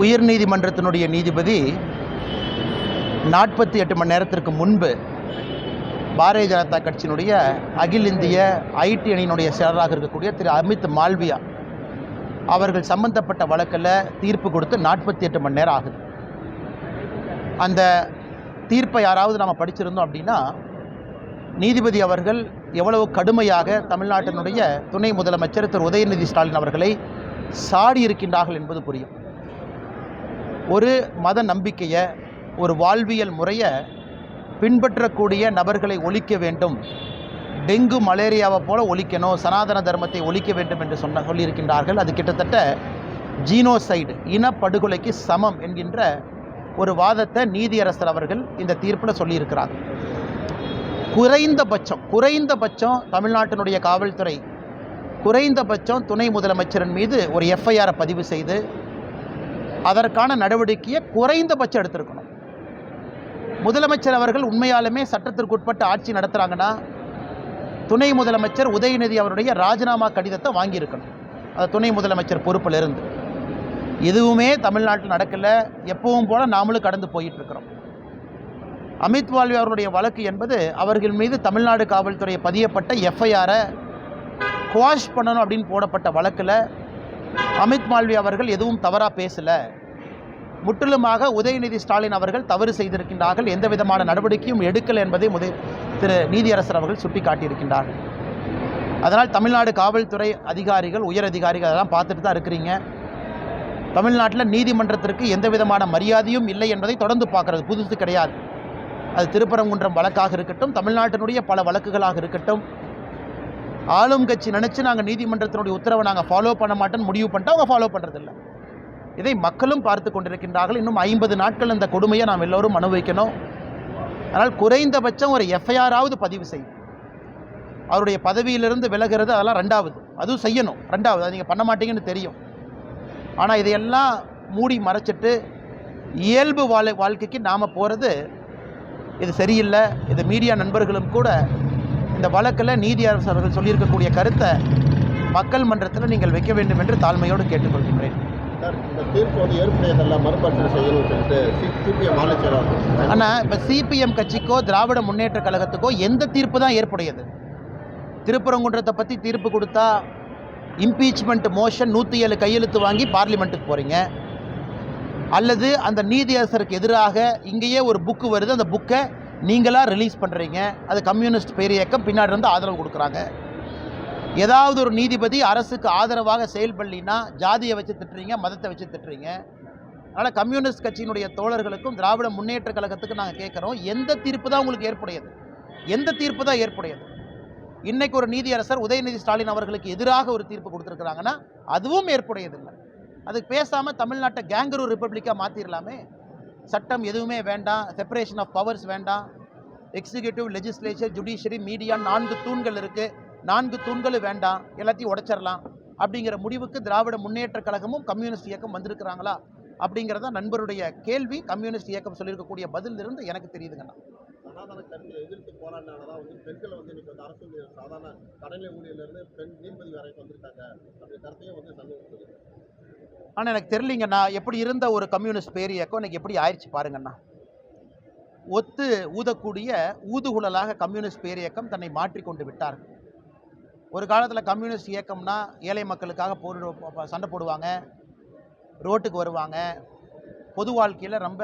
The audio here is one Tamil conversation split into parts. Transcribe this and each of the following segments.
உயர்நீதிமன்றத்தினுடைய நீதிபதி 48 மணி நேரத்திற்கு முன்பு பாரதிய ஜனதா கட்சியினுடைய அகில இந்திய ஐடி அணியினுடைய செயலராக இருக்கக்கூடிய திரு அமித் மால்வியா அவர்கள் சம்பந்தப்பட்ட வழக்கில் தீர்ப்பு கொடுத்து 48 மணி நேரம் ஆகுது. அந்த தீர்ப்பை யாராவது நாம் படிச்சிருந்தோம் அப்படின்னா நீதிபதி அவர்கள் எவ்வளவு கடுமையாக தமிழ்நாட்டினுடைய துணை முதலமைச்சர் திரு உதயநிதி ஸ்டாலின் அவர்களை சாடி இருக்கின்றார்கள் என்பது புரியும். ஒரு மத நம்பிக்கையை, ஒரு வாழ்வியல் முறையை பின்பற்றக்கூடிய நபர்களை ஒழிக்க வேண்டும், டெங்கு மலேரியாவை போல ஒழிக்கணும், சனாதன தர்மத்தை ஒழிக்க வேண்டும் என்று சொல்லியிருக்கின்றார்கள். அது கிட்டத்தட்ட ஜீனோசைடு, இனப்படுகொலைக்கு சமம் என்கின்ற ஒரு வாதத்தை நீதியரசர் அவர்கள் இந்த தீர்ப்பில் சொல்லியிருக்கிறார். குறைந்தபட்சம் தமிழ்நாட்டினுடைய காவல்துறை குறைந்தபட்சம் துணை முதலமைச்சரின் மீது ஒரு எஃப்ஐஆரை பதிவு செய்து அதற்கான நடவடிக்கையை குறைந்தபட்சம் எடுத்திருக்கணும். முதலமைச்சர் அவர்கள் உண்மையாலுமே சட்டத்திற்குட்பட்ட ஆட்சி நடத்துகிறாங்கன்னா துணை முதலமைச்சர் உதயநிதி அவருடைய ராஜினாமா கடிதத்தை வாங்கியிருக்கணும், அது துணை முதலமைச்சர் பொறுப்பில் இருந்து. எதுவுமே தமிழ்நாட்டில் நடக்கலை. எப்பவும் போல நாமளும் கடந்து போயிட்டுருக்கிறோம். அமித் மால்வியா அவருடைய வழக்கு என்பது அவர்கள் மீது தமிழ்நாடு காவல்துறை பதியப்பட்ட எஃப்ஐஆரை குவாஷ் பண்ணணும் அப்படின்னு போடப்பட்ட வழக்கில் அமித் மால்வியா அவர்கள் எதுவும் தவறாக பேசலை, முற்றிலுமாக உதயநிதி ஸ்டாலின் அவர்கள் தவறு செய்திருக்கின்றார்கள், எந்த விதமான நடவடிக்கையும் எடுக்கலை என்பதை திரு நீதியரசர் அவர்கள் சுட்டி காட்டியிருக்கின்றார்கள். அதனால் தமிழ்நாடு காவல்துறை அதிகாரிகள், உயர் அதிகாரிகள் அதெல்லாம் பார்த்துட்டு தான் இருக்கிறீங்க. தமிழ்நாட்டில் நீதிமன்றத்திற்கு எந்த விதமான மரியாதையும் இல்லை என்பதை தொடர்ந்து பார்க்குறது புதுசு கிடையாது. அது திருப்பரங்குன்றம் வழக்காக இருக்கட்டும், தமிழ்நாட்டினுடைய பல வழக்குகளாக இருக்கட்டும், ஆளும் கட்சி நினச்சி நாங்கள் நீதிமன்றத்தினுடைய உத்தரவை நாங்கள் ஃபாலோ பண்ண மாட்டோன்னு முடிவு பண்ணிட்டு அவங்க ஃபாலோ பண்ணுறதில்லை. இதை மக்களும் பார்த்து கொண்டிருக்கின்றார்கள். இன்னும் 50 நாட்கள் இந்த கொடுமையை நாம் எல்லோரும் அனுபவிக்கணும். அதனால் குறைந்தபட்சம் ஒரு எஃப்ஐஆராவது பதிவு செய்யும். அவருடைய பதவியிலிருந்து விலகிறது அதெல்லாம் ரெண்டாவது, அதுவும் செய்யணும். ரெண்டாவது அது நீங்கள் பண்ண மாட்டீங்கன்னு தெரியும். ஆனால் இதையெல்லாம் மூடி மறைச்சிட்டு இயல்பு வாழ்க்கைக்கு நாம் போகிறது இது சரியில்லை. இது மீடியா நண்பர்களும் கூட இந்த வழக்கில் நீதியரசர் அவர்கள் சொல்லியிருக்கக்கூடிய கருத்தை மக்கள் மன்றத்தில் நீங்கள் வைக்க வேண்டும் என்று தாழ்மையோடு கேட்டுக்கொள்கின்றேன். ஆனால் இப்போ சிபிஎம் கட்சிக்கோ திராவிட முன்னேற்ற கழகத்துக்கோ எந்த தீர்ப்பு தான் ஏற்புடையது? திருப்பரங்குன்றத்தை பற்றி தீர்ப்பு கொடுத்தா இம்பீச்மெண்ட் மோஷன் 107 கையெழுத்து வாங்கி பார்லிமெண்ட்டுக்கு போகிறீங்க, அல்லது அந்த நீதியரசருக்கு எதிராக இங்கேயே ஒரு புக்கு வருது, அந்த புக்கை நீங்களாக ரிலீஸ் பண்ணுறீங்க, அது கம்யூனிஸ்ட் பேரியக்கம் பின்னாடி இருந்து ஆதரவு கொடுக்குறாங்க. ஏதாவது ஒரு நீதிபதி அரசுக்கு ஆதரவாக செயல்படலினா ஜாதியை வச்சு திட்டுறீங்க, மதத்தை வச்சு திட்டுறீங்க. அதனால் கம்யூனிஸ்ட் கட்சியினுடைய தோழர்களுக்கும் திராவிட முன்னேற்ற கழகத்துக்கும் நாங்கள் கேட்குறோம், எந்த தீர்ப்பு தான் உங்களுக்கு ஏற்புடையது? எந்த தீர்ப்பு தான் ஏற்புடையது? இன்றைக்கு ஒரு நீதியரசர் உதயநிதி ஸ்டாலின் அவர்களுக்கு எதிராக ஒரு தீர்ப்பு கொடுத்துருக்குறாங்கன்னா அதுவும் ஏற்புடையதில்லை. அதுக்கு பேசாமல் தமிழ்நாட்டை கேங்கரூ ரிப்பப்ளிக்காக மாற்றிடலாமே. சட்டம் எதுவுமே வேண்டாம், செப்பரேஷன் ஆஃப் பவர்ஸ் வேண்டாம், எக்ஸிக்யூட்டிவ், லெஜிஸ்லேச்சர், ஜுடிஷியரி, மீடியா 4 தூண்கள் இருக்குது, 4 தூண்களும் வேண்டாம், எல்லாத்தையும் உடைச்சிடலாம் அப்படிங்கிற முடிவுக்கு திராவிட முன்னேற்ற கழகமும் கம்யூனிஸ்ட் இயக்கம் வந்திருக்கிறாங்களா அப்படிங்கிறத நண்பருடைய கேள்வி. கம்யூனிஸ்ட் இயக்கம் சொல்லியிருக்கக்கூடிய பதில் இருந்து எனக்கு தெரியுதுங்கண்ணா. சனாதன கருத்தை எதிர்த்து போராடினாலதான் பெண்களை இன்னைக்கு அரசு சாதாரண கடலை ஊழியர்லேருந்து பெண் நீதிபதி வரைக்கும் வந்திருக்காங்க அப்படி கருத்தையும் சந்தோஷம். ஆனால் எனக்கு தெரியலிங்கண்ணா, எப்படி இருந்த ஒரு கம்யூனிஸ்ட் பேர் இயக்கம் இன்னைக்கு எப்படி ஆயிடுச்சு பாருங்கண்ணா. ஒத்து ஊதக்கூடிய ஊதுகுழலாக கம்யூனிஸ்ட் பேர் இயக்கம் தன்னை மாற்றிக்கொண்டு விட்டார்கள். ஒரு காலத்தில் கம்யூனிஸ்ட் இயக்கம்னா ஏழை மக்களுக்காக சண்டை போடுவாங்க, ரோட்டுக்கு வருவாங்க, பொது வாழ்க்கையில் ரொம்ப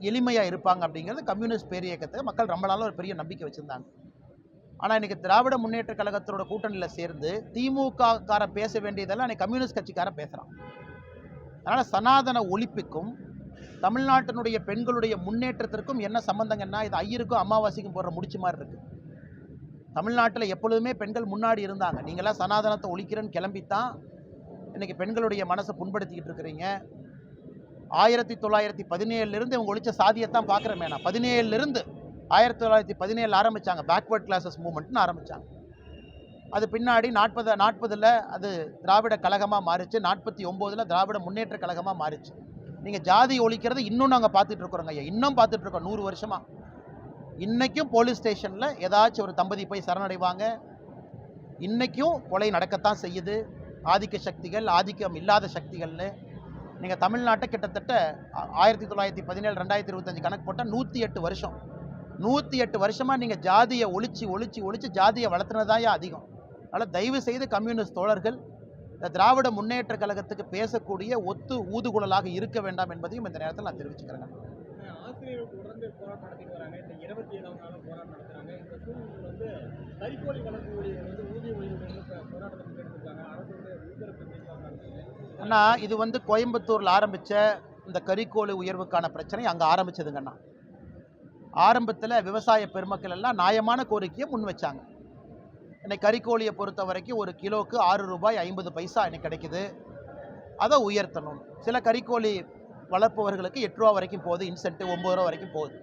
எளிமையாக இருப்பாங்க. அப்படிங்கிறது கம்யூனிஸ்ட் பேர் இயக்கத்தை மக்கள் ரொம்ப நாளும் ஒரு பெரிய நம்பிக்கை வச்சுருந்தாங்க. ஆனால் இன்றைக்கி திராவிட முன்னேற்ற கழகத்தோட கூட்டணியில் சேர்ந்து திமுககார பேச வேண்டியதெல்லாம் இன்றைக்கி கம்யூனிஸ்ட் காரன் பேசுகிறான். அதனால் சனாதன ஒழிப்புக்கும் தமிழ்நாட்டினுடைய பெண்களுடைய முன்னேற்றத்திற்கும் என்ன சம்பந்தங்கன்னா, இது ஐயருக்கும் அமாவாசைக்கும் போடுற முடிச்சு மாதிரி இருக்குது. தமிழ்நாட்டில் எப்பொழுதுமே பெண்கள் முன்னாடி இருந்தாங்க. நீங்களாம் சனாதனத்தை ஒழிக்கிறேன்னு கிளம்பித்தான் இன்றைக்கி பெண்களுடைய மனசை புண்படுத்திக்கிட்டு இருக்கிறீங்க. 1917 இவங்க ஒழிச்ச சாதியத்தான் பார்க்குறேன். 17 1917 ஆரம்பித்தாங்க, பேக்வர்ட் கிளாஸஸ் மூவ்மெண்ட்னு ஆரம்பித்தாங்க. அது பின்னாடி 40 அது திராவிட கழகமாக மாறிச்சு, 49 திராவிட முன்னேற்ற கழகமாக மாறிச்சு. நீங்கள் ஜாதி ஒழிக்கிறது இன்னும் நாங்கள் பார்த்துட்ருக்குறோங்க ஐயா, இன்னும் பார்த்துட்ருக்கோம் 100 வருஷமாக. இன்றைக்கும் போலீஸ் ஸ்டேஷனில் ஏதாச்சும் ஒரு தம்பதி போய் சரணடைவாங்க. இன்றைக்கும் கொலை நடக்கத்தான் செய்யுது. ஆதிக்க சக்திகள், ஆதிக்கம் இல்லாத சக்திகள்னு நீங்கள் தமிழ்நாட்டை கிட்டத்தட்ட 1917 2025 கணக்கு போட்டால் 108 வருஷம். 108 வருஷமாக நீங்கள் ஜாதியை ஒழிச்சு ஜாதியை வளர்த்துனதாயா அதிகம். அதனால் தயவு செய்து கம்யூனிஸ்ட் தோழர்கள் இந்த திராவிட முன்னேற்ற கழகத்துக்கு பேசக்கூடிய ஊதுகுழலாக இருக்க வேண்டாம் என்பதையும் இந்த நேரத்தில் நான் தெரிவிச்சுக்கிறேங்க. ஆசிரியர்கள் தொடர்ந்து போராட்டம் நடத்திட்டு வராங்க. இந்த 27ஆம் நாளும் போராட்டம் நடத்துறாங்க. இந்த சூழ்நிலையில் வந்து கறிக்கோழி வளர்ப்பு ஊழியர்கள் வந்து ஊதிய உயர்வு போராட்டத்துக்கு எடுத்துருக்காங்க. அரசு வந்து உத்தரவு. அண்ணா, இது வந்து கோயம்புத்தூரில் ஆரம்பித்த இந்த கறிக்கோழி உயர்வுக்கான பிரச்சனை அங்கே ஆரம்பிச்சதுங்கண்ணா. ஆரம்பத்தில் விவசாய பெருமக்கள் எல்லாம் நியாயமான கோரிக்கையை முன் வச்சாங்க. இன்னைக்கு கறிக்கோழியை பொறுத்த வரைக்கும் ஒரு கிலோவுக்கு ₹6.50 இன்னைக்கு கிடைக்குது. அதை உயர்த்தணும். சில கறிக்கோழி வளர்ப்பவர்களுக்கு ₹8 வரைக்கும் போகுது, இன்சென்டிவ் ₹9 வரைக்கும் போகுது.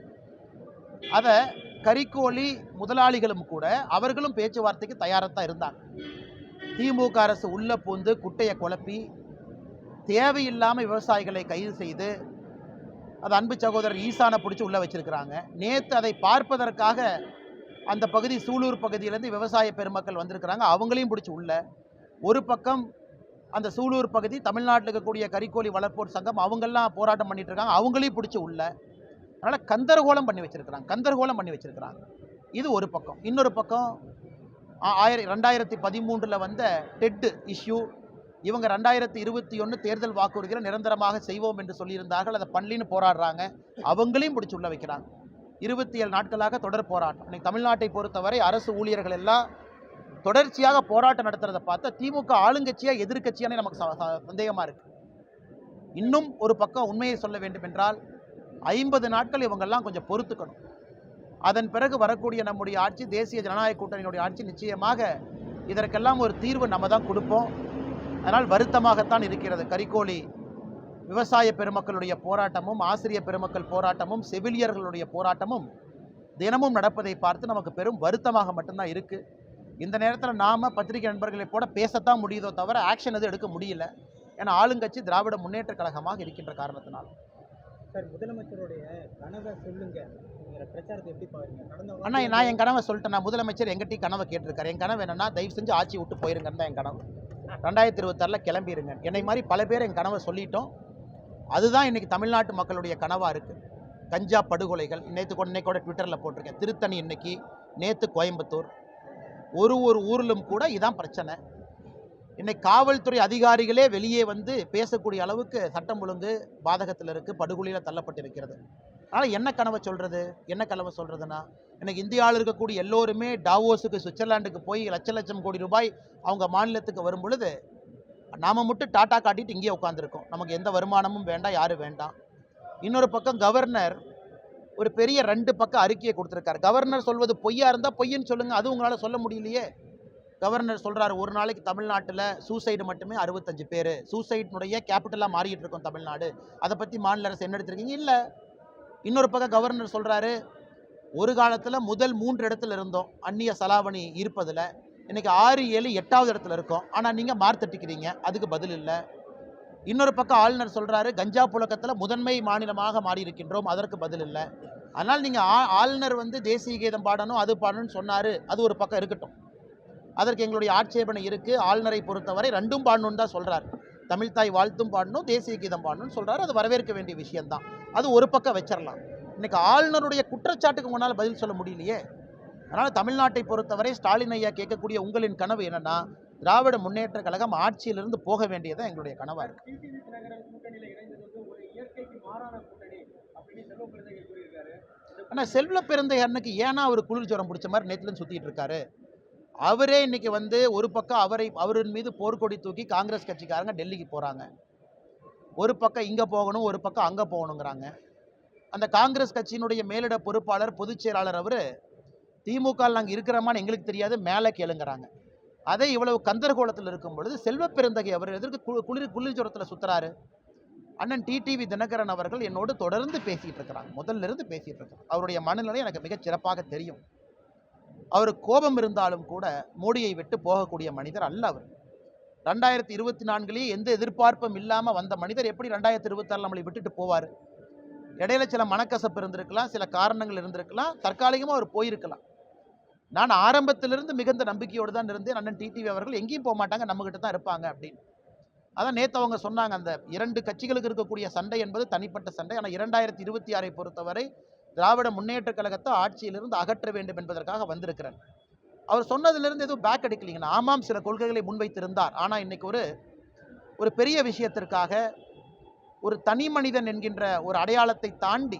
அதை கறிக்கோழி முதலாளிகளும் கூட அவர்களும் பேச்சுவார்த்தைக்கு தயாராக தான் இருந்தாங்க. திமுக அரசு உள்ள பூந்து குட்டையை குழப்பி தேவையில்லாமல் விவசாயிகளை கைது செய்து அது அன்பு சகோதரர் ஈசானை பிடிச்சி உள்ளே வச்சிருக்கிறாங்க. நேற்று அதை பார்ப்பதற்காக அந்த பகுதி சூலூர் பகுதியிலேருந்து விவசாய பெருமக்கள் வந்திருக்கிறாங்க. அவங்களையும் பிடிச்சி உள்ள ஒரு பக்கம் அந்த சூலூர் பகுதி தமிழ்நாட்டில் இருக்கக்கூடிய கறிக்கோழி வளர்ப்போர் சங்கம் அவங்கெல்லாம் போராட்டம் பண்ணிட்டு இருக்காங்க. அவங்களையும் பிடிச்சி உள்ள. அதனால் கந்தரகோலம் பண்ணி வச்சிருக்கிறாங்க. இது ஒரு பக்கம். இன்னொரு பக்கம் 2013 வந்த டெட் இஷ்யூ. இவங்க 2021 தேர்தல் வாக்குறுதிகளை நிரந்தரமாக செய்வோம் என்று சொல்லியிருந்தார்கள். அதை பண்ணலின்னு போராடுறாங்க. அவங்களையும் பிடிச்சி உள்ள வைக்கிறாங்க. 27 நாட்களாக தொடர் போராட்டம். இன்னைக்கு தமிழ்நாட்டை பொறுத்தவரை அரசு ஊழியர்கள் எல்லாம் தொடர்ச்சியாக போராட்டம் நடத்துறதை பார்த்தா திமுக ஆளுங்கட்சியா எதிர்கட்சியானே நமக்கு சந்தேகமாக இருக்கு. இன்னும் ஒரு பக்கம் உண்மையை சொல்ல வேண்டும் என்றால் 50 நாட்கள் இவங்கெல்லாம் கொஞ்சம் பொறுத்துக்கணும். அதன் பிறகு வரக்கூடிய நம்முடைய ஆட்சி, தேசிய ஜனநாயக கூட்டணியினுடைய ஆட்சி, நிச்சயமாக இதற்கெல்லாம் ஒரு தீர்வு நம்ம தான் கொடுப்போம். அதனால் வருத்தமாகத்தான் இருக்கிறது. கறிக்கோழி விவசாய பெருமக்களுடைய போராட்டமும், ஆசிரியர் பெருமக்கள் போராட்டமும், செவிலியர்களுடைய போராட்டமும் தினமும் நடப்பதை பார்த்து நமக்கு பெரும் வருத்தமாக மட்டும்தான் இருக்குது. இந்த நேரத்தில் நாம் பத்திரிகை நண்பர்களை போட பேசத்தான் முடியுதோ தவிர ஆக்ஷன் எதுவும் எடுக்க முடியல. ஏன்னா ஆளுங்கட்சி திராவிட முன்னேற்ற கழகமாக இருக்கின்ற காரணத்தினால். சார், முதலமைச்சருடைய கனவை சொல்லுங்க. பிரச்சாரத்தை எப்படி பாருங்க? அண்ணா, நான் என் கனவை சொல்லிட்டேன். நான் முதலமைச்சர் எங்கிட்டையும் கனவை கேட்டிருக்காரு. என் கனவு என்னன்னா, தயவு செஞ்சு ஆட்சி விட்டு போயிருங்கன்னு தான் என் கனவு. 2026 கிளம்பிடுங்க. என்னை மாதிரி பல பேர் என் கனவை சொல்லிட்டோம். அதுதான் இன்னைக்கு தமிழ்நாட்டு மக்களுடைய கனவாக இருக்குது. கஞ்சா படுகொலைகள் இன்னைக்கூட ட்விட்டரில் போட்டிருக்கேன். திருத்தணி இன்னைக்கு, நேற்று கோயம்புத்தூர், ஒரு ஊரிலும் கூட இதான் பிரச்சனை. இன்னைக்கு காவல்துறை அதிகாரிகளே வெளியே வந்து பேசக்கூடிய அளவுக்கு சட்டம் ஒழுங்கு பாதகத்தில் இருக்குது, படுகொலையில் தள்ளப்பட்டிருக்கிறது. அதனால் என்ன கனவை சொல்கிறதுனா, இன்னைக்கு இந்தியாவில் இருக்கக்கூடிய எல்லோருமே டாவோஸுக்கு, சுவிட்சர்லாண்டுக்கு போய் லட்சம் கோடி ரூபாய் அவங்க மாநிலத்துக்கு வரும் பொழுது நாம் மட்டும் டாட்டா காட்டிட்டு இங்கேயே உட்காந்துருக்கோம். நமக்கு எந்த வருமானமும் வேண்டாம், யாரும் வேண்டாம். இன்னொரு பக்கம் கவர்னர் ஒரு பெரிய 2 பக்க அறிக்கையை கொடுத்துருக்காரு. கவர்னர் சொல்வது பொய்யா இருந்தால் பொய்ன்னு சொல்லுங்கள், அது உங்களால் சொல்ல முடியலையே. கவர்னர் சொல்கிறாரு, ஒரு நாளைக்கு தமிழ்நாட்டில் சூசைடு மட்டுமே 65 பேர். சூசைட்னுடைய கேபிட்டலாக மாறிட்டு இருக்கோம் தமிழ்நாடு. அதை பற்றி மாநில அரசு என்ன எடுத்திருக்கீங்க? இல்லை. இன்னொரு பக்கம் கவர்னர் சொல்கிறாரு, ஒரு காலத்தில் முதல் 3 இடத்துல இருந்தோம் அந்நிய செலாவணி இருப்பதில். இன்றைக்கி 6, 7, 8வது இடத்துல இருக்கோம். ஆனால் நீங்கள் மார்த்தட்டிக்கிறீங்க, அதுக்கு பதில் இல்லை. இன்னொரு பக்கம் ஆளுநர் சொல்கிறாரு, கஞ்சா புழக்கத்தில் முதன்மை மாநிலமாக மாறி இருக்கின்றோம், அதற்கு பதில் இல்லை. அதனால் நீங்கள் ஆளுநர் வந்து தேசிய கீதம் பாடணும், அது பாடணும்னு சொன்னார், அது ஒரு பக்கம் இருக்கட்டும். அதற்கு எங்களுடைய ஆட்சேபனை இருக்குது. ஆளுநரை பொறுத்தவரை 2ம் பாடணுன்னு தான் சொல்கிறார். தமிழ்தாய் வாழ்த்தும் பாடணும், தேசிய கீதம் பாடணும்னு சொல்கிறார். அது வரவேற்க வேண்டிய விஷயம்தான். அது ஒரு பக்கம் வச்சிடலாம். இன்றைக்கி ஆளுநருடைய குற்றச்சாட்டுக்கு முன்னால் பதில் சொல்ல முடியலையே. அதனால் தமிழ்நாட்டை பொறுத்தவரை ஸ்டாலின் ஐயா கேட்கக்கூடிய உங்களின் கனவு என்னென்னா, திராவிட முன்னேற்ற கழகம் ஆட்சியிலிருந்து போக வேண்டியதான் எங்களுடைய கனவாக இருக்குது. ஆனால் செல்வ பெருந்தையனுக்கு ஏன்னா அவர் குளிர் ஜுரம் பிடிச்ச மாதிரி நேற்றுலேருந்து சுற்றிட்டு இருக்காரு. அவரே இன்னைக்கு வந்து ஒரு பக்கம் அவரின் மீது போர்க்கொடி தூக்கி காங்கிரஸ் கட்சிக்காரங்க டெல்லிக்கு போகிறாங்க. ஒரு பக்கம் இங்கே போகணும், ஒரு பக்கம் அங்கே போகணுங்கிறாங்க. அந்த காங்கிரஸ் கட்சியினுடைய மேலிட பொறுப்பாளர், பொதுச் செயலாளர் அவர் திமுக நாங்கள் இருக்கிறோமான்னு எங்களுக்கு தெரியாது, மேலே கேளுங்கிறாங்க. அதே இவ்வளவு கந்தரகோலத்தில் இருக்கும் பொழுது செல்வ பெருந்தகை அவர் எதற்கு குளிர் ஜுரத்தில் சுற்றுறாரு? அண்ணன் டிடிவி தினகரன் அவர்கள் என்னோடு தொடர்ந்து பேசிகிட்டு இருக்கிறாங்க. முதல்ல இருந்து பேசிகிட்டு இருக்கிறாங்க. அவருடைய மனநிலை எனக்கு மிகச் சிறப்பாக தெரியும். அவர் கோபம் இருந்தாலும் கூட மோடியை விட்டு போகக்கூடிய மனிதர் அல்ல. அவர் 2024 எந்த எதிர்பார்ப்பும் இல்லாமல் வந்த மனிதர் எப்படி 2026 நம்மளை விட்டுட்டு போவார்? இடையில சில மனக்கசப்பு இருந்திருக்கலாம், சில காரணங்கள் இருந்திருக்கலாம், தற்காலிகமாக அவர் போயிருக்கலாம். நான் ஆரம்பத்திலிருந்து மிகுந்த நம்பிக்கையோடு தான் இருந்தேன். அண்ணன் டிடிவி அவர்கள் எங்கேயும் போக மாட்டாங்க, நம்மகிட்ட தான் இருப்பாங்க அப்படின்னு. அதான் நேற்று அவங்க சொன்னாங்க, அந்த 2 கட்சிகளுக்கு இருக்கக்கூடிய சண்டை என்பது தனிப்பட்ட சண்டை. ஆனால் 2026 பொறுத்தவரை திராவிட முன்னேற்றக் கழகத்தை ஆட்சியிலிருந்து அகற்ற வேண்டும் என்பதற்காக வந்திருக்கிறேன். அவர் சொன்னதிலிருந்து எதுவும் பேக் அடிக்கலைங்கண்ணா. ஆமாம், சில கொள்கைகளை முன்வைத்திருந்தார். ஆனால் இன்னைக்கு ஒரு பெரிய விஷயத்திற்காக, ஒரு தனி மனிதன் என்கின்ற ஒரு அடையாளத்தை தாண்டி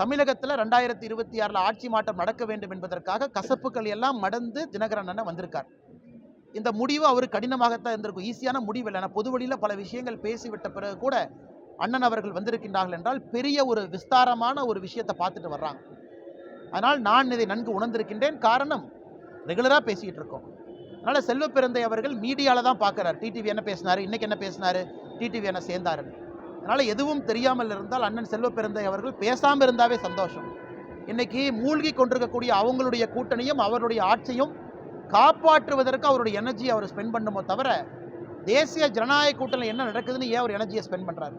தமிழகத்தில் 2026 ஆட்சி மாற்றம் நடக்க வேண்டும் என்பதற்காக கசப்புக்கள் எல்லாம் மடந்து தினகரன் அண்ணன் வந்திருக்கார். இந்த முடிவு அவர் கடினமாகத்தான் இருந்திருக்கும். ஈஸியான முடிவு இல்லை. பொது வழியில் பல விஷயங்கள் பேசிவிட்ட பிறகு கூட அண்ணன் அவர்கள் வந்திருக்கின்றார்கள் என்றால் பெரிய ஒரு விஸ்தாரமான ஒரு விஷயத்தை பார்த்துட்டு வர்றாங்க. அதனால் நான் இதை நன்கு உணர்ந்திருக்கின்றேன். காரணம், ரெகுலராக பேசிகிட்டு இருக்கோம். அதனால் செல்வ பெருந்தை அவர்கள் மீடியாவில் தான் பார்க்குறாரு. டிடிவி என்ன பேசினார், இன்றைக்கி என்ன பேசினார், டிடிவி என்ன சேர்ந்தாரு. அதனால் எதுவும் தெரியாமல் இருந்தால் அண்ணன் செல்வ பெருந்தை அவர்கள் பேசாமல் இருந்தாவே சந்தோஷம். இன்றைக்கி மூழ்கி கொண்டிருக்கக்கூடிய அவங்களுடைய கூட்டணியும் அவருடைய ஆட்சியும் காப்பாற்றுவதற்கு அவருடைய எனர்ஜி அவர் ஸ்பெண்ட் பண்ணுமோ தவிர, தேசிய ஜனநாயக கூட்டணியில் என்ன நடக்குதுன்னு ஏன் அவர் எனர்ஜியை ஸ்பெண்ட் பண்ணுறாரு?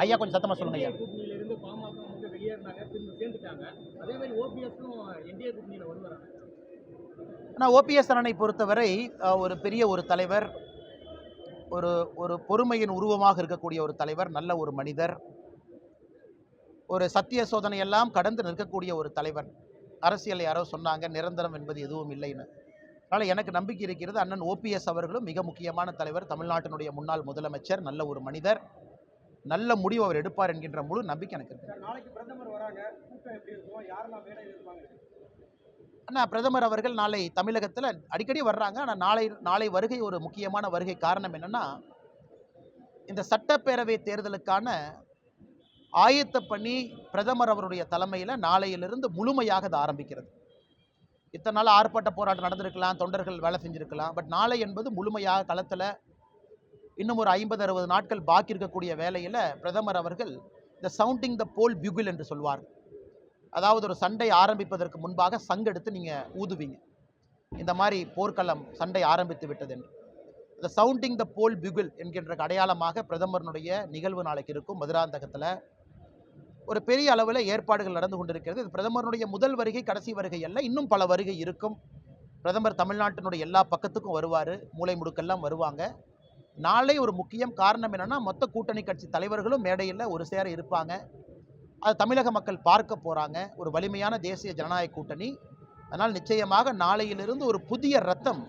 ஐயா கொஞ்சம் சத்தமாக சொல்லுங்க ஐயா. கூட்டணியிலிருந்து பாமக வந்து வெளியேறினாங்க, திரும்ப சேர்ந்துட்டாங்க. அதே மாதிரி ஓபிஎஸும் என்டிஏ கூட்டணியில் வருவாங்க. ஆனால் ஓபிஎஸ் அண்ணனை பொறுத்தவரை ஒரு பெரிய ஒரு தலைவர், ஒரு பொறுமையின் உருவமாக இருக்கக்கூடிய ஒரு தலைவர், நல்ல ஒரு மனிதர், ஒரு சத்திய சோதனை எல்லாம் கடந்து நிற்கக்கூடிய ஒரு தலைவர். அரசியல் யாரோ சொன்னாங்க நிரந்தரம் என்பது எதுவும் இல்லைன்னு. அதனால் எனக்கு நம்பிக்கை இருக்கிறது. அண்ணன் ஓபிஎஸ் அவர்களும் மிக முக்கியமான தலைவர், தமிழ்நாட்டினுடைய முன்னாள் முதலமைச்சர், நல்ல ஒரு மனிதர், நல்ல முடிவு அவர் எடுப்பார் என்கின்ற முழு நம்பிக்கை எனக்கு இருக்கு. நாளைக்கு பிரதமர் வராங்க, கூட்டம் எப்படி இருக்கும், யாரெல்லாம் மேடையில் இருப்பாங்க? ஆனால் பிரதமர் அவர்கள் நாளை தமிழகத்தில் அடிக்கடி வர்றாங்க. ஆனால் நாளை வருகை ஒரு முக்கியமான வருகை. காரணம் என்னென்னா, இந்த சட்டப்பேரவை தேர்தலுக்கான ஆயத்த பணி பிரதமர் அவருடைய தலைமையில் நாளையிலிருந்து முழுமையாக அது ஆரம்பிக்கிறது. இத்தனை நாள் ஆர்ப்பாட்ட போராட்டம் நடந்திருக்கலாம், தொண்டர்கள் வேலை செஞ்சுருக்கலாம். பட் நாளை என்பது முழுமையாக களத்தில் இன்னும் ஒரு 50-60 நாட்கள் பாக்கி இருக்கக்கூடிய வேலையில் பிரதமர் அவர்கள் இந்த சவுண்டிங் த போல் பியூகில் என்று சொல்வார். அதாவது ஒரு சண்டை ஆரம்பிப்பதற்கு முன்பாக சங்கெடுத்து நீங்கள் ஊதுவீங்க, இந்த மாதிரி போர்க்களம் சண்டை ஆரம்பித்து விட்டது என்று. இந்த சவுண்டிங் த போல் பியூகில் என்கின்ற அடையாளமாக பிரதமருடைய நிகழ்வு நாளைக்கு இருக்கும். மதுராந்தகத்தில் ஒரு பெரிய அளவில் ஏற்பாடுகள் நடந்து கொண்டிருக்கிறது. இது பிரதமருடைய முதல் வருகை, கடைசி வருகை அல்ல, இன்னும் பல வருகை இருக்கும். பிரதமர் தமிழ்நாட்டினுடைய எல்லா பக்கத்துக்கும் வருவார், மூலை முடுக்கெல்லாம் வருவாங்க. நாளை ஒரு முக்கியம். காரணம் என்னென்னா, மொத்த கூட்டணி கட்சி தலைவர்களும் மேடையில் ஒரு சேர இருப்பாங்க. அது தமிழக மக்கள் பார்க்க போகிறாங்க. ஒரு வலிமையான தேசிய ஜனநாயக கூட்டணி. அதனால் நிச்சயமாக நாளையிலிருந்து ஒரு புதிய ரத்தம்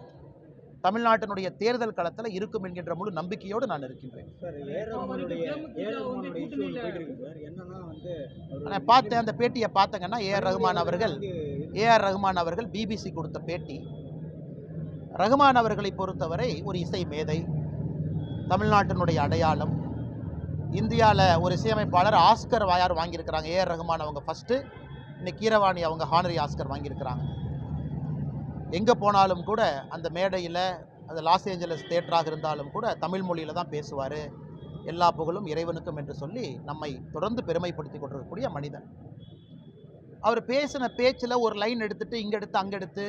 தமிழ்நாட்டினுடைய தேர்தல் களத்தில் இருக்கும் என்கின்ற முழு நம்பிக்கையோடு நான் இருக்கின்றேன். நான் பார்த்தேன், அந்த பேட்டியை பார்த்தங்கன்னா, ஏஆர் ரஹ்மான் அவர்கள் பிபிசி கொடுத்த பேட்டி. ரஹ்மான் அவர்களை பொறுத்தவரை ஒரு இசை மேதை, தமிழ்நாட்டினுடைய அடையாளம். இந்தியாவில் ஒரு இசையமைப்பாளர் ஆஸ்கர் வாங்கியிருக்கிறாங்க. ஏஆர் ரஹ்மான் அவங்க ஃபஸ்ட்டு, இன்னைக்கு கீரவாணி அவங்க ஹானரி ஆஸ்கர் வாங்கியிருக்கிறாங்க. எங்கே போனாலும் கூட அந்த மேடையில், அது லாஸ் ஏஞ்சலஸ் தியேட்டராக இருந்தாலும் கூட தமிழ் மொழியில் தான் பேசுவார். எல்லா புகழும் இறைவனுக்கும் என்று சொல்லி நம்மை தொடர்ந்து பெருமைப்படுத்தி கொண்டிருக்கக்கூடிய மனிதன். அவர் பேசின பேச்சில் ஒரு லைன் எடுத்துட்டு இங்கே எடுத்து அங்கே எடுத்து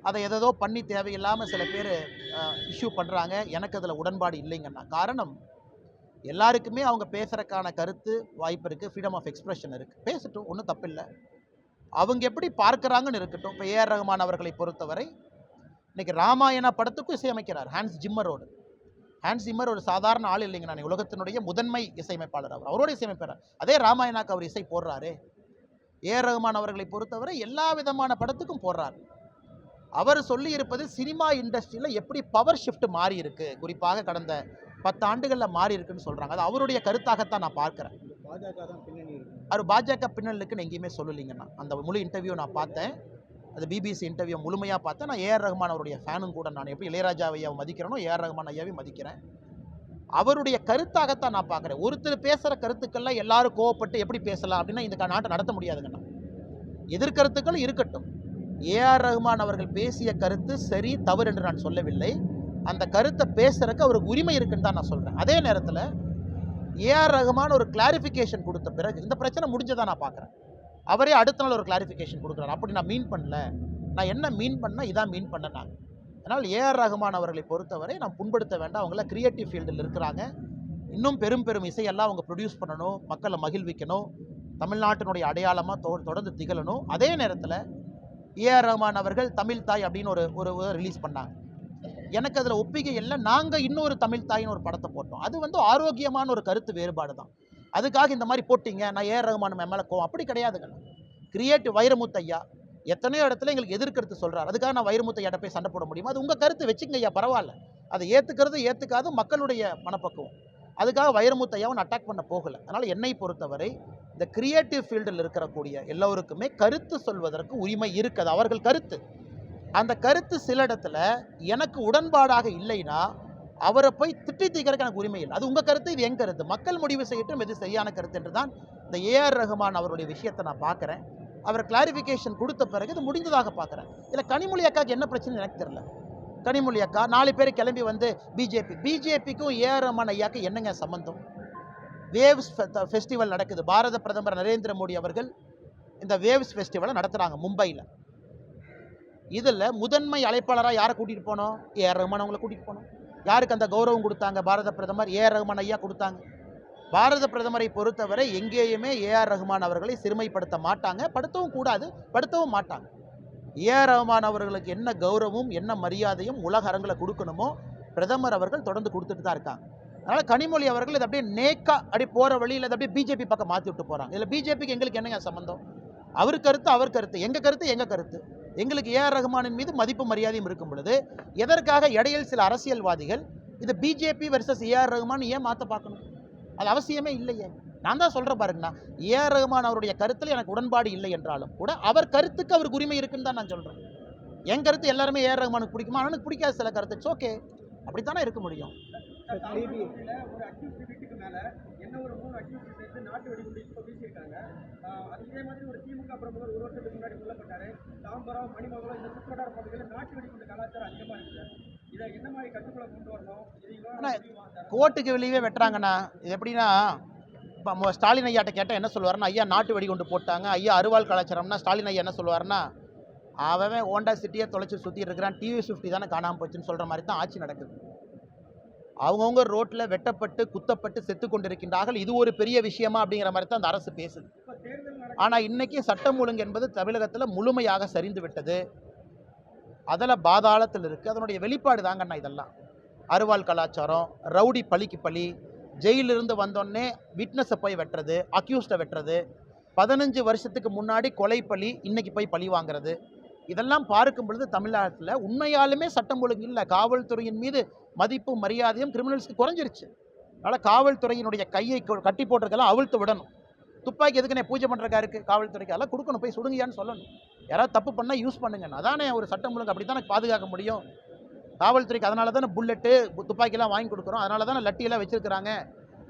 அதை எதோ பண்ணி தேவையில்லாமல் சில பேர் இஷ்யூ பண்ணுறாங்க. எனக்கு அதில் உடன்பாடு இல்லைங்கன்னா. காரணம், எல்லாருக்குமே அவங்க பேசுகிறக்கான கருத்து வாய்ப்பு இருக்குது, ஃப்ரீடம் ஆஃப் எக்ஸ்பிரஷன் இருக்குது. பேசட்டும், ஒன்றும் தப்பில்லை. அவங்க எப்படி பார்க்குறாங்கன்னு இருக்கட்டும். இப்போ ஏஆர் ரஹ்மான் அவர்களை பொறுத்தவரை இன்றைக்கி ராமாயண படத்துக்கும் இசையமைக்கிறார் ஹான்ஸ் ஜிம்மரோடு. ஹான்ஸ் ஜிம்மர் ஒரு சாதாரண ஆள் இல்லைங்க. நான் உலகத்தினுடைய முதன்மை இசையமைப்பாளர். அவரோட இசையமைப்பார். அதே ராமாயணாக்கு அவர் இசை போடுறாரு. ஏஆர் ரஹ்மான் அவர்களை பொறுத்தவரை எல்லா விதமான படத்துக்கும் போடுறார். அவர் சொல்லியிருப்பது சினிமா இண்டஸ்ட்ரியில் எப்படி பவர் ஷிஃப்ட் மாறி இருக்குது, குறிப்பாக கடந்த 10 ஆண்டுகளில் மாறி இருக்குன்னு சொல்கிறாங்க. அது அவருடைய கருத்தாகத்தான் நான் பார்க்குறேன். அவர் பாஜக பின்னணிக்குன்னு எங்கேயுமே சொல்லலைங்கண்ணா. அந்த முழு இன்டர்வியூ நான் பார்த்தேன், அது பிபிசி இன்டர்வியூ முழுமையாக பார்த்தேன். நான் ஏஆர் ரஹ்மான் அவருடைய ஃபேனும் கூட. நான் எப்படி இளையராஜா ஐயாவை மதிக்கிறேனோ ஏஆர் ரஹ்மான் ஐயாவையும் மதிக்கிறேன். அவருடைய கருத்தாகத்தான் நான் பார்க்குறேன். ஒருத்தர் பேசுகிற கருத்துக்கள்லாம் எல்லாரும் கோவப்பட்டு எப்படி பேசலாம் அப்படின்னா இந்த நாட்டை நடத்த முடியாதுங்கண்ணா. எதிர்கருத்துக்கள் இருக்கட்டும். ஏஆர் ரஹ்மான் அவர்கள் பேசிய கருத்து சரி தவறு என்று நான் சொல்லவில்லை. அந்த கருத்தை பேசுறதுக்கு அவருக்கு உரிமை இருக்குன்னு தான் நான் சொல்கிறேன். அதே நேரத்தில் ஏஆர் ரஹ்மான் ஒரு கிளாரிஃபிகேஷன் கொடுத்த பிறகு இந்த பிரச்சனை முடிஞ்சதாக நான் பார்க்குறேன். அவரே அடுத்த நாள் ஒரு கிளாரிஃபிகேஷன் கொடுக்குறாரு. அப்படி நான் மீன் பண்ணல, நான் என்ன மீன் பண்ணால் இதான் மீன் பண்ணேன் நான். அதனால் ஏஆர் ரஹ்மான் அவர்களை பொறுத்தவரை நான் புண்படுத்த வேண்டாம். அவங்கள கிரியேட்டிவ் ஃபீல்டில் இருக்கிறாங்க. இன்னும் பெரும் இசையெல்லாம் அவங்க ப்ரொடியூஸ் பண்ணணும், மக்களை மகிழ்விக்கணும், தமிழ்நாட்டினுடைய அடையாளமாக தொடர்ந்து திகழணும். அதே நேரத்தில் ஏஆர் ரஹ்மான் அவர்கள் தமிழ் தாய் அப்படின்னு ஒரு ரிலீஸ் பண்ணாங்க. எனக்கு அதில் ஒப்பிகை இல்லை. நாங்கள் இன்னொரு தமிழ் தாயின்னு ஒரு படத்தை போட்டோம். அது வந்து ஆரோக்கியமான ஒரு கருத்து வேறுபாடு தான். அதுக்காக இந்த மாதிரி போட்டிங்க நான் ஏஆர் ரஹ்மான் மேலே கோவம் அப்படி கிடையாதுங்க. கிரியேட்டிவ் வைரமுத்து ஐயா எத்தனையோ இடத்துல எங்களுக்கு எதிர்கருத்து சொல்கிறார். அதுக்காக நான் வைரமுத்து ஐயாட்ட போய் சண்டை போட முடியுமா? அது உங்கள் கருத்து வச்சுங்க ஐயா, பரவாயில்ல. அதை ஏற்றுக்கிறது ஏற்றுக்காது மக்களுடைய மனப்பக்குவம். அதுக்காக வைரமுத்து ஐயாவும் அட்டாக் பண்ண போகலை. அதனால் என்னை பொறுத்தவரை இந்த கிரியேட்டிவ் ஃபீல்டில் இருக்கக்கூடிய எல்லோருக்குமே கருத்து சொல்வதற்கு உரிமை இருக்குது. அவர்கள் கருத்து. அந்த கருத்து சில இடத்துல எனக்கு உடன்பாடாக இல்லைன்னா அவரை போய் திட்டி தீக்கிறதுக்கு எனக்கு உரிமை இல்லை. அது உங்கள் கருத்து, இது என் கருத்து. மக்கள் முடிவு செய்யட்டும் எது சரியான கருத்து என்று தான் இந்த ஏஆர் ரஹ்மான் அவருடைய விஷயத்தை நான் பார்க்குறேன். அவர் கிளாரிஃபிகேஷன் கொடுத்த பிறகு இது முடிந்ததாக பார்க்குறேன். இல்லை கனிமொழி அக்காவுக்கு என்ன பிரச்சனை எனக்கு தெரியல. கனிமொழி அக்கா 4 பேர் கிளம்பி வந்து பிஜேபிக்கும் ஏஆர் ரஹ்மான் ஐயாவுக்கு என்னங்க சம்பந்தம்? வேவ்ஸ் ஃபெஸ்டிவல் நடக்குது. பாரத பிரதமர் நரேந்திர மோடி அவர்கள் இந்த வேவ்ஸ் ஃபெஸ்டிவலை நடத்துகிறாங்க மும்பையில். இதில் முதன்மை அழைப்பாளராக யாரை கூட்டிகிட்டு போனோம்? ஏஆர் ரஹ்மான் அவங்களை கூட்டிகிட்டு போனோம். யாருக்கு அந்த கௌரவம் கொடுத்தாங்க? பாரத பிரதமர் ஏஆர் ரஹ்மான் ஐயா கொடுத்தாங்க. பாரத பிரதமரை பொறுத்தவரை எங்கேயுமே ஏஆர் ரஹ்மான் அவர்களை சிறுமைப்படுத்த மாட்டாங்க, படுத்தவும் கூடாது, படுத்தவும் மாட்டாங்க. ஏஆர் ரஹ்மான் அவர்களுக்கு என்ன கௌரவம் என்ன மரியாதையும் உலக அரங்கில் கொடுக்கணுமோ பிரதமர் அவர்கள் தொடர்ந்து கொடுத்துட்டு தான் இருக்காங்க. அதனால் கனிமொழி அவர்கள் இதை அப்படியே நேக்கா அப்படி போகிற வழியில் இதை அப்படியே பிஜேபி பக்கம் மாற்றி விட்டு போகிறாங்க. இதில் பிஜேபிக்கு எங்களுக்கு என்னங்க சம்பந்தம்? அவர் கருத்து அவர் கருத்து, எங்கள் கருத்து எங்கள் கருத்து. எங்களுக்கு ஏஆர் ரஹ்மானின் மீது மதிப்பு மரியாதையும் இருக்கும் பொழுது எதற்காக இடையில் சில அரசியல்வாதிகள் இது பிஜேபி வெர்சஸ் ஏஆர் ரஹ்மான் ஏன் மாற்ற பார்க்கணும்? அது அவசியமே இல்லையே. நான் தான் சொல்கிறேன் பாருங்கண்ணா, ஏஆர் ரஹ்மான் அவருடைய கருத்தில் எனக்கு உடன்பாடு இல்லை என்றாலும் கூட அவர் கருத்துக்கு அவருக்கு உரிமை இருக்குன்னு தான் நான் சொல்கிறேன். என் கருத்து எல்லாருமே ஏஆர் ரஹ்மானுக்கு பிடிக்குமா? அவனுக்கு பிடிக்காத சில கருத்து ஓகே, அப்படித்தானே இருக்க முடியும். ஒரு அக்யூஸ்ட் வீட்டுக்கு மேல என்ன ஒரு 3 அக்யூஸ்ட் சேர்த்து நாட்டு வெடிகுண்டு இப்போ வீசியிருக்காங்க. அது இதே மாதிரி ஒரு திமுக பிரமுகர் 1 வருஷத்துக்கு முன்னாடி கொல்லப்பட்டாரு. தாம்பரம், மணிமங்கலம் இந்த சுற்றுவட்டார பகுதிகளில் நாட்டு வெடிகுண்டு கலாச்சாரம் அதிகமாக இருக்குது. இதை என்ன மாதிரி கட்டுக்குள்ள கொண்டு வரணும்? கோர்ட்டுக்கு வெளியே வெட்டுறாங்கண்ணா. இது எப்படின்னா, இப்போ ஸ்டாலின் ஐயாட்ட கேட்டால் என்ன சொல்லுவாருன்னா, ஐயா நாட்டு வெடிகுண்டு போட்டாங்க, ஐயா அருவாள் கலாச்சாரம்னா ஸ்டாலின் ஐயா என்ன சொல்லுவாருன்னா, அவன் ஹோண்டா சிட்டியை தொலைச்சி சுற்றிட்டு இருக்கிறான், டிவி 50 தானே காணாமல் போச்சுன்னு சொல்கிற மாதிரி தான் ஆட்சி நடக்குது. அவங்கவுங்க ரோட்டில் வெட்டப்பட்டு குத்தப்பட்டு செத்து கொண்டிருக்கின்றார்கள். இது ஒரு பெரிய விஷயமா அப்படிங்கிற மாதிரி தான் அந்த அரசு பேசுது. ஆனால் இன்றைக்கி சட்டம் ஒழுங்கு என்பது தமிழகத்தில் முழுமையாக சரிந்து விட்டது. அதில் பாதாளத்தில் இருக்குது. அதனுடைய வெளிப்பாடு தாங்கண்ணா இதெல்லாம். அருவாள் கலாச்சாரம், ரவுடி பழிக்கு பழி, ஜெயிலிருந்து வந்தோடனே விட்னஸை போய் வெட்டுறது, அக்யூஸ்டை வெட்டுறது, 15 வருஷத்துக்கு முன்னாடி கொலை பழி இன்றைக்கி போய் பழி வாங்கிறது, இதெல்லாம் பார்க்கும் பொழுது தமிழ்நாட்டில் உண்மையாலுமே சட்டம் ஒழுங்கு இல்லை. காவல்துறையின் மீது மதிப்பும் மரியாதையும் கிரிமினல்ஸ்க்கு குறைஞ்சிருச்சு. அதனால் காவல்துறையினுடைய கையை கட்டி போட்டிருக்கெல்லாம் அவிழ்த்து விடணும். துப்பாக்கி எதுக்குன்னே பூஜை பண்ணுறக்கா இருக்குது காவல்துறைக்கு, அதெல்லாம் கொடுக்கணும், போய் சுடுங்கயான்னு சொல்லணும். யாராவது தப்பு பண்ணால் யூஸ் பண்ணுங்க. அதானே ஒரு சட்டம் ஒழுங்கு, அப்படி தானே பாதுகாக்க முடியும். காவல்துறைக்கு அதனால தானே புல்லட்டு துப்பாக்கிலாம் வாங்கி கொடுக்குறோம், அதனால தானே லட்டியெல்லாம் வச்சுருக்கிறாங்க.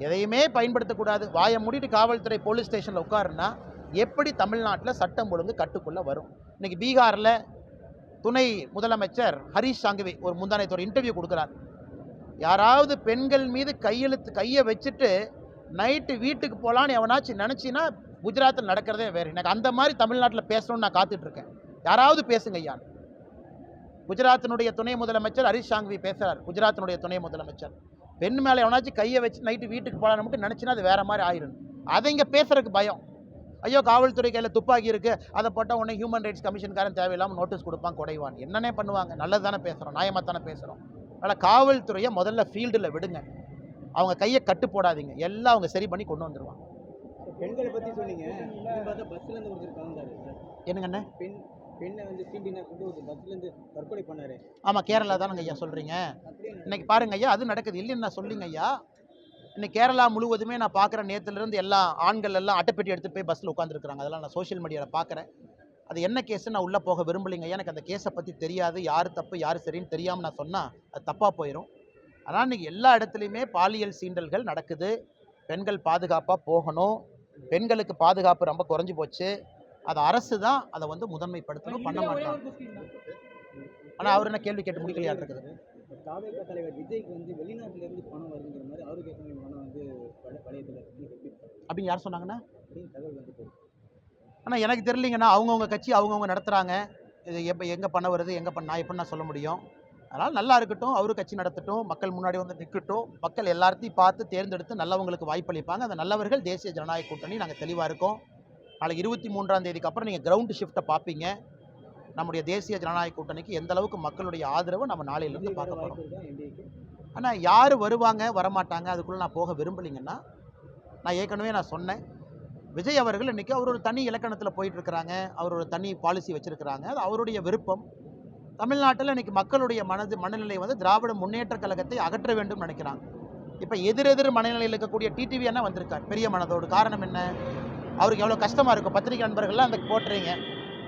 எதையுமே பயன்படுத்தக்கூடாது. வாயை மூடிட்டு காவல்துறை போலீஸ் ஸ்டேஷனில் உட்காருன்னா எப்படி தமிழ்நாட்டில் சட்டம் ஒழுங்கு கட்டுக்குள்ளே வரும்? இன்றைக்கி பீகாரில் துணை முதலமைச்சர் ஹரீஷ் சாங்கவி ஒரு முந்தானத்து ஒரு இன்டர்வியூ கொடுக்குறார். யாராவது பெண்கள் மீது கையை வச்சுட்டு நைட்டு வீட்டுக்கு போகலான்னு எவனாச்சும் நினச்சின்னா குஜராத்தில் நடக்கிறதே வேறு. எனக்கு அந்த மாதிரி தமிழ்நாட்டில் பேசணும்னு நான் காத்துட்ருக்கேன். யாராவது பேசுங்க ஐயா. குஜராத்தினுடைய துணை முதலமைச்சர் ஹரீஷ் சாங்கவி பேசுகிறார். குஜராத்தினுடைய துணை முதலமைச்சர் பெண் மேலே எவனாச்சும் கையை வச்சு நைட்டு வீட்டுக்கு போகலான்னு மட்டும் நினச்சின்னா அது வேறு மாதிரி ஆயிரும். அதை இங்கே பேசுறதுக்கு பயம். ஐயோ காவல்துறை கையில் துப்பாக்கி இருக்குது, அதை போட்டால் உடனே ஹியூமன் ரைட்ஸ் கமிஷன்காரன் தேவையில்லாமல் நோட்டீஸ் கொடுப்பான், கொடைவான். என்னன்னே பண்ணுவாங்க? நல்லது தானே பேசுகிறோம், நியாயமாக தானே பேசுகிறோம். அதனால் காவல்துறையை முதல்ல ஃபீல்டில் விடுங்க. அவங்க கையை கட்டு போடாதீங்க, எல்லாம் அவங்க சரி பண்ணி கொண்டு வந்துடுவாங்க. பெண்களை பற்றி சொன்னீங்க, பஸ்லேருந்து ஒருத்தர் கலந்தாரு. என்னங்கண்ணே? பெண்ணை வந்து சீண்டினா கொண்டு ஒரு பஸ்லேருந்து தற்கொலை பண்ணாரு. ஆமாம், கேரளா தானுங்க ஐயா சொல்கிறீங்க. இன்னைக்கு பாருங்க ஐயா, அது நடக்குது இல்லைன்னு நான் சொல்லிங்க ஐயா. இன்னைக்கு கேரளா முழுவதுமே நான் பார்க்குறேன். நேற்றுலேருந்து எல்லா ஆண்கள் எல்லாம் அட்டைப்பெட்டி எடுத்துகிட்டு போய் பஸ்ஸில் உட்காந்துருக்குறாங்க. அதெல்லாம் நான் சோஷியல் மீடியாவில் பார்க்குறேன். அது என்ன கேஸு நான் உள்ளே போக விரும்பலைங்க. எனக்கு அந்த கேஸை பற்றி தெரியாது. யார் தப்பு யார் சரின்னு தெரியாமல் நான் சொன்னால் அது தப்பாக போயிடும். ஆனால் இன்றைக்கி எல்லா இடத்துலையுமே பாலியல் சீண்டல்கள் நடக்குது. பெண்கள் பாதுகாப்பாக போகணும். பெண்களுக்கு பாதுகாப்பு ரொம்ப குறைஞ்சி போச்சு. அது அரசு தான் அதை வந்து முதன்மைப்படுத்தணும், பண்ண மாட்டாங்க. ஆனால் அவர் என்ன கேள்வி கேட்டு முடிக்கலையா இருக்குது? தாவேகா தலைவர் விஜய்க்கு வந்து வெளிநாட்டிலேருந்து பணம் வருதுங்கிற மாதிரி அவருக்கு பணம் வந்து பழையத்தில் அப்படின்னு யார் சொன்னாங்கன்னா தகவல் வந்து. ஆனால் எனக்கு தெரியலிங்கன்னா, அவங்கவுங்க கட்சி அவங்கவுங்க நடத்துகிறாங்க. இது எங்கே பணம் வருது நான் எப்படி நான் சொல்ல முடியும்? அதனால் நல்லா இருக்கட்டும், அவரு கட்சி நடத்தட்டும், மக்கள் முன்னாடி வந்து நிற்கட்டும். மக்கள் எல்லாத்தையும் பார்த்து தேர்ந்தெடுத்து நல்லவங்களுக்கு வாய்ப்பளிப்பாங்க. அந்த நல்லவர்கள் தேசிய ஜனநாயக கூட்டணி. நாங்கள் தெளிவாக இருக்கோம். நாளைக்கு 23ஆம் தேதிக்கு அப்புறம் நீங்கள் கிரவுண்டு ஷிஃப்ட்டை பார்ப்பீங்க. நம்முடைய தேசிய ஜனநாயக கூட்டணிக்கு எந்த அளவுக்கு மக்களுடைய ஆதரவு நம்ம நாளையிலிருந்து பார்க்க போகிறோம். ஆனால் யார் வருவாங்க வரமாட்டாங்க அதுக்குள்ளே நான் போக விரும்பலைங்கன்னா, நான் ஏற்கனவே சொன்னேன், விஜய் அவர்கள் இன்றைக்கி அவர் ஒரு தனி இலக்கணத்தில் போயிட்டுருக்கிறாங்க, அவர் ஒரு தனி பாலிசி வச்சுருக்கிறாங்க, அது அவருடைய விருப்பம். தமிழ்நாட்டில் இன்றைக்கி மக்களுடைய மனநிலை திராவிட முன்னேற்ற கழகத்தை அகற்ற வேண்டும் நினைக்கிறாங்க. இப்போ எதிரெதிர் மனநிலையில் இருக்கக்கூடிய டிடிவி அண்ணா வந்திருக்கார் பெரிய மனதோடு. காரணம் என்ன? அவருக்கு எவ்வளோ கஷ்டமாக இருக்கும். பத்திரிகை நண்பர்கள்லாம் அந்த போட்டுறீங்க,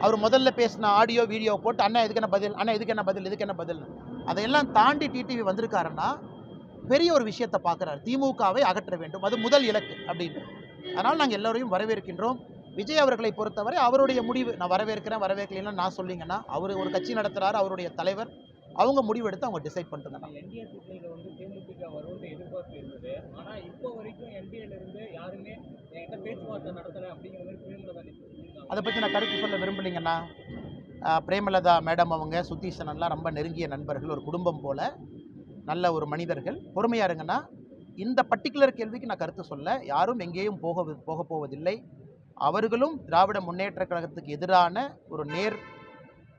அவர் முதல்ல பேசின ஆடியோ வீடியோ போட்டு அண்ணா இதுக்கு என்ன பதில், அண்ணா இதுக்கு என்ன பதில், இதுக்கு என்ன பதில், அதையெல்லாம் தாண்டி டிடிவி வந்திருக்காருன்னா பெரிய ஒரு விஷயத்தை பார்க்குறாரு. திமுகவை அகற்ற வேண்டும், அது முதல் இலக்கு அப்படின்னு. அதனால் நாங்கள் எல்லோரையும் வரவேற்கின்றோம். விஜய் அவர்களை பொறுத்தவரை அவருடைய முடிவு, நான் வரவேற்கலைன்னா நான் சொல்லிங்கன்னா, அவர் ஒரு கட்சி நடத்துகிறார், அவருடைய தலைவர், அவங்க முடிவெடுத்து அவங்க டிசைட் பண்ணிட்டுங்க. என்டிஏ கூட்டணியில் தேமுதிக வரும்னு எதிர்பார்ப்பு இருந்தது. ஆனால் இப்போ வரைக்கும் என்டிஏலேருந்து யாருமே என்கிட்ட பேச்சுவார்த்தை நடத்தலை அப்படிங்கிற மாதிரி பிரேமலதா சொல்லியிருக்காங்க. அதை பற்றி நான் கருத்து சொல்ல விரும்பலைங்கண்ணா. பிரேமலதா மேடம் அவங்க சுத்தீஷனெல்லாம் ரொம்ப நெருங்கிய நண்பர்கள், ஒரு குடும்பம் போல் நல்ல ஒரு மனிதர்கள். பொறுமையாக இருங்கன்னா, இந்த பர்டிகுலர் கேள்விக்கு நான் கருத்து சொல்ல, யாரும் எங்கேயும் போக போவதில்லை. அவர்களும் திராவிட முன்னேற்ற கழகத்துக்கு எதிரான ஒரு நேர்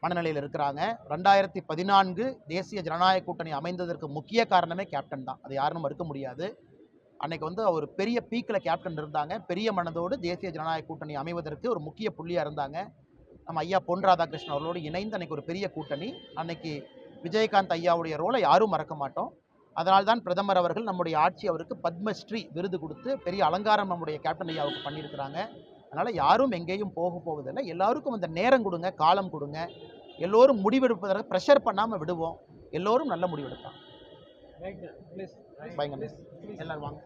மனநிலையில் இருக்கிறாங்க. 2014 தேசிய ஜனநாயக கூட்டணி அமைந்ததற்கு முக்கிய காரணமே கேப்டன் தான், அது யாரும் மறுக்க முடியாது. அன்னைக்கு அவர் பெரிய பீக்கில் கேப்டன் இருந்தாங்க. பெரிய மனதோடு தேசிய ஜனநாயக கூட்டணி அமைவதற்கு ஒரு முக்கிய புள்ளியாக இருந்தாங்க. நம்ம ஐயா பொன் ராதாகிருஷ்ணன் அவர்களோடு இணைந்து அன்றைக்கி ஒரு பெரிய கூட்டணி. அன்னைக்கு விஜயகாந்த் ஐயாவுடைய ரோலை யாரும் மறக்க மாட்டோம். அதனால்தான் பிரதமர் அவர்கள் நம்முடைய ஆட்சி அவருக்கு பத்மஸ்ரீ விருது கொடுத்து பெரிய அலங்காரம் நம்முடைய கேப்டன் ஐயாவுக்கு பண்ணியிருக்கிறாங்க. அதனால் யாரும் எங்கேயும் போவதில்லை. எல்லாருக்கும் அந்த நேரம் கொடுங்க, காலம் கொடுங்க. எல்லோரும் முடிவெடுப்பதற்கு ப்ரெஷர் பண்ணாமல் விடுவோம். எல்லோரும் நல்ல முடிவெடுப்பாங்க. பயங்கர எல்லாரும் வாங்க.